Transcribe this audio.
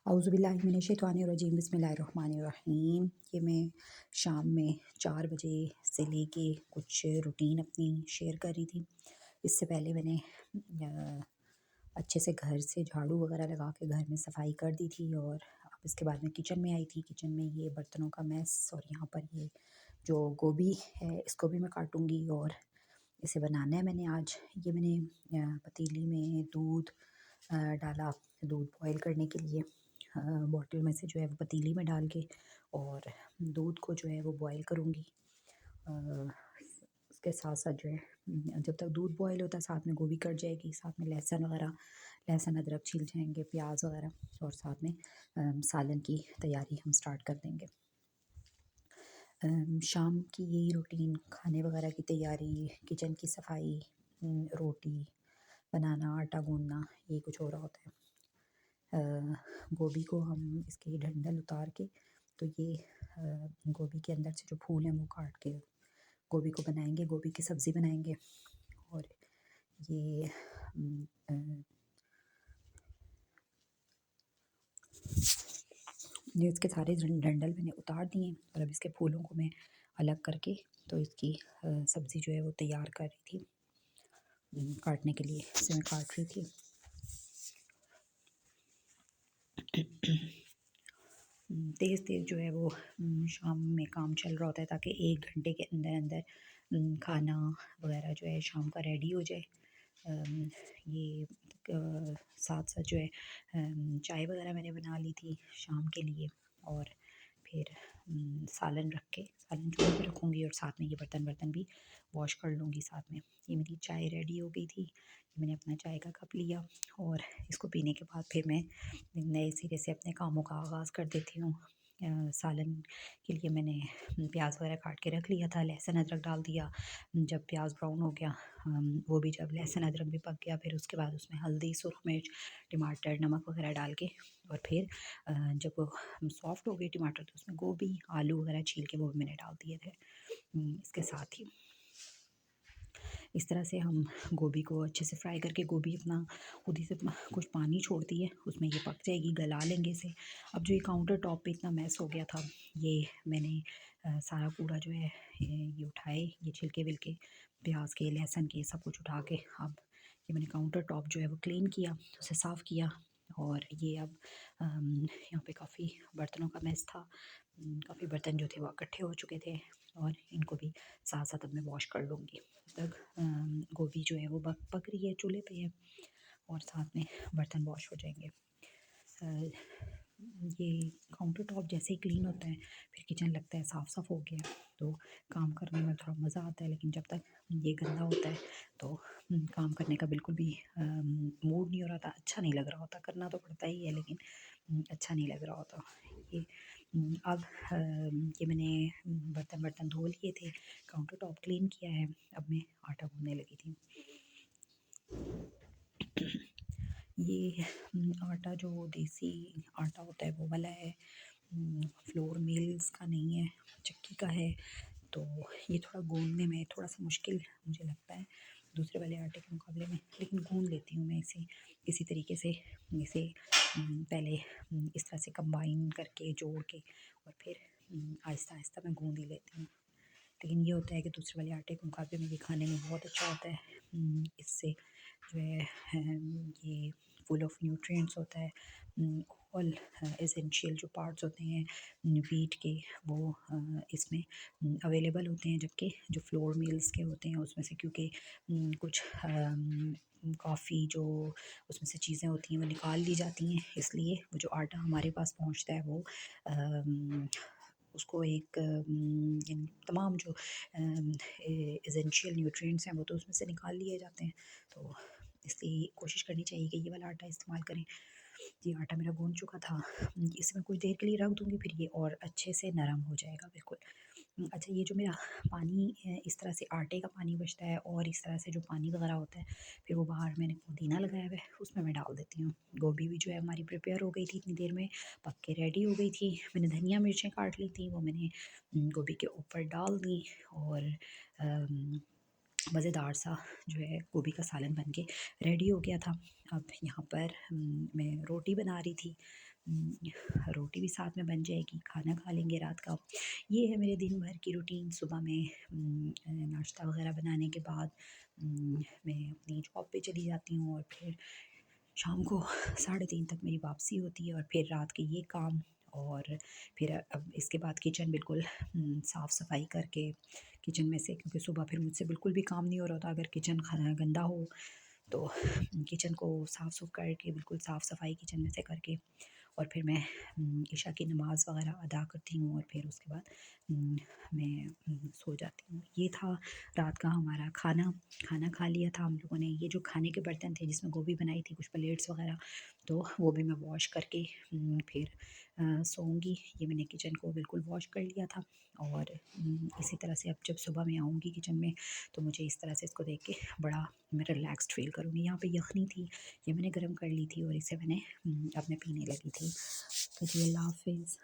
औज़ुबिल्लाहिमिनश्शैतानिर्रजीम बिस्मिल्लाहिर्रहमानिर्रहीम। ये मैं शाम में 4 बजे से लेके कुछ रूटीन अपनी शेयर कर रही थी। इससे पहले मैंने अच्छे से घर से झाड़ू वगैरह लगा के घर में सफाई कर दी थी और अब इसके बाद मैं किचन में आई थी। किचन में ये बर्तनों का मैस और यहाँ पर ये जो गोभी है इसको भी मैं काटूँगी और इसे बनाना है मैंने आज। ये मैंने पतीली में दूध डाला, दूध बॉयल करने के लिए बॉटल में से जो है वो पतीली में डाल के और दूध को जो है वो बॉयल करूँगी। उसके साथ साथ जो है जब तक दूध बॉयल होता है साथ में गोभी कट जाएगी, साथ में लहसुन वगैरह, लहसुन अदरक छील जाएंगे, प्याज वगैरह और साथ में सालन की तैयारी हम स्टार्ट कर देंगे। शाम की यही रूटीन, खाने वगैरह की तैयारी, किचन की सफाई, रोटी बनाना, आटा गूंदना, ये कुछ हो रहा होता है। गोभी को हम इसके डंठल उतार के तो ये गोभी के अंदर से जो फूल हैं वो काट के गोभी को बनाएंगे, गोभी की सब्ज़ी बनाएंगे। और ये इसके सारे डंठल मैंने उतार दिए और अब इसके फूलों को मैं अलग करके तो इसकी सब्ज़ी जो है वो तैयार कर रही थी। काटने के लिए इसे मैं काट रही थी। तेज़ तेज़ जो है वो शाम में काम चल रहा होता है ताकि 1 घंटे के अंदर अंदर खाना वगैरह जो है शाम का रेडी हो जाए। ये साथ साथ जो है चाय वगैरह मैंने बना ली थी शाम के लिए और फिर सालन रख के सालन चूल्हे पे रखूँगी और साथ में ये बर्तन भी वॉश कर लूँगी साथ में। ये मेरी चाय रेडी हो गई थी। मैंने अपना चाय का कप लिया और इसको पीने के बाद फिर मैं नए सिरे से अपने कामों का आगाज़ कर देती हूँ। सालन के लिए मैंने प्याज वगैरह काट के रख लिया था, लहसुन अदरक डाल दिया। जब प्याज ब्राउन हो गया, वो भी जब लहसुन अदरक भी पक गया, फिर उसके बाद उसमें हल्दी, सुरख मिर्च, टमाटर, नमक वगैरह डाल के और फिर जब वो सॉफ्ट हो गई टमाटर तो उसमें गोभी, आलू वगैरह छील के वो भी मैंने डाल दिए थे इसके साथ ही। इस तरह से हम गोभी को अच्छे से फ्राई करके, गोभी अपना खुद ही से कुछ पानी छोड़ती है, उसमें ये पक जाएगी, गला लेंगे इसे। अब जो ये काउंटर टॉप पे इतना मैस हो गया था, ये मैंने सारा कूड़ा जो है ये उठाए, ये छिलके विलके प्याज के, लहसुन के, सब कुछ उठा के अब ये मैंने काउंटर टॉप जो है वो क्लीन किया, उसे साफ़ किया। और ये अब यहाँ पे काफ़ी बर्तनों का मैस था, काफ़ी बर्तन जो थे वो इकट्ठे हो चुके थे और इनको भी साथ साथ अब मैं वॉश कर लूँगी। तब तक गोभी जो है वो पक रही है, चूल्हे पे है और साथ में बर्तन वॉश हो जाएंगे। ये काउंटर टॉप जैसे ही क्लीन होता है फिर किचन लगता है साफ़ साफ़ हो गया, तो काम करने में थोड़ा मज़ा आता है। लेकिन जब तक ये गंदा होता है तो काम करने का बिल्कुल भी मूड नहीं हो रहा था, अच्छा नहीं लग रहा होता। करना तो पड़ता ही है लेकिन अच्छा नहीं लग रहा होता। ये अब ये मैंने बर्तन धो लिए थे, काउंटर टॉप क्लीन किया है, अब मैं आटा गूँथने लगी थी। ये आटा जो देसी आटा होता है वो वाला है, फ्लोर मिल्स का नहीं है, चक्की का है। तो ये थोड़ा गूँथने में थोड़ा सा मुश्किल मुझे लगता है दूसरे वाले आटे के मुकाबले में, लेकिन गूँथ लेती हूँ मैं इसे इसी तरीके से। इसे पहले इस तरह से कंबाइन करके जोड़ के और फिर आहिस्ता आहिस्ता मैं गूँथ ही लेती हूँ। लेकिन ये होता है कि दूसरे वाले आटे के मुकाबले में ये खाने में बहुत अच्छा होता है। इससे जो है ये फुल ऑफ न्यूट्रिएंट्स होता है। ऑल एसेंशियल जो पार्ट्स होते हैं वीट के वो इसमें अवेलेबल होते हैं, जबकि जो फ्लोर मिल्स के होते हैं उसमें से क्योंकि कुछ काफ़ी जो उसमें से चीज़ें होती हैं वो निकाल ली जाती हैं, इसलिए वो जो आटा हमारे पास पहुंचता है वो उसको एक इन तमाम जो एसेंशियल न्यूट्रिएंट्स हैं वो तो उसमें से निकाल लिए जाते हैं। तो इसलिए कोशिश करनी चाहिए कि ये वाला आटा इस्तेमाल करें। ये आटा मेरा गूँथ चुका था, इसे मैं कुछ देर के लिए रख दूँगी, फिर ये और अच्छे से नरम हो जाएगा बिल्कुल। अच्छा, ये जो मेरा पानी है, इस तरह से आटे का पानी बचता है और इस तरह से जो पानी वगैरह होता है फिर वो बाहर मैंने पुदीना लगाया हुआ है उसमें मैं डाल देती हूँ। गोभी भी जो है हमारी प्रिपेयर हो गई थी, इतनी देर में पक के रेडी हो गई थी। मैंने धनिया मिर्चें काट ली थी, वो मैंने गोभी के ऊपर डाल दी और मज़ेदार सा जो है गोभी का सालन बन के रेडी हो गया था। अब यहाँ पर मैं रोटी बना रही थी, रोटी भी साथ में बन जाएगी, खाना खा लेंगे रात का। ये है मेरे दिन भर की रूटीन। सुबह में नाश्ता वगैरह बनाने के बाद मैं अपनी जॉब पे चली जाती हूँ और फिर शाम को 3:30 तक मेरी वापसी होती है और फिर रात के ये काम। और फिर अब इसके बाद किचन बिल्कुल साफ़ सफाई करके किचन में से, क्योंकि सुबह फिर मुझसे बिल्कुल भी काम नहीं हो रहा था अगर किचन खाना गंदा हो तो किचन को साफ़ सुफ करके बिल्कुल साफ़ सफाई किचन में से करके और फिर मैं इशा की नमाज़ वगैरह अदा करती हूँ और फिर उसके बाद मैं सो जाती हूँ। ये था रात का हमारा खाना। खाना खा लिया था हम लोगों ने। ये जो खाने के बर्तन थे जिसमें गोभी बनाई थी, कुछ प्लेट्स वगैरह, तो वो भी मैं वॉश करके फिर सोऊंगी। ये मैंने किचन को बिल्कुल वॉश कर लिया था और इसी तरह से अब जब सुबह मैं आऊँगी किचन में तो मुझे इस तरह से इसको देख के बड़ा मैं रिलैक्स्ड फ़ील करूँगी। यहाँ पे यखनी थी, ये मैंने गर्म कर ली थी और इसे मैंने अब मैं पीने लगी थी। तो जी, अल्लाह हाफ़िज़।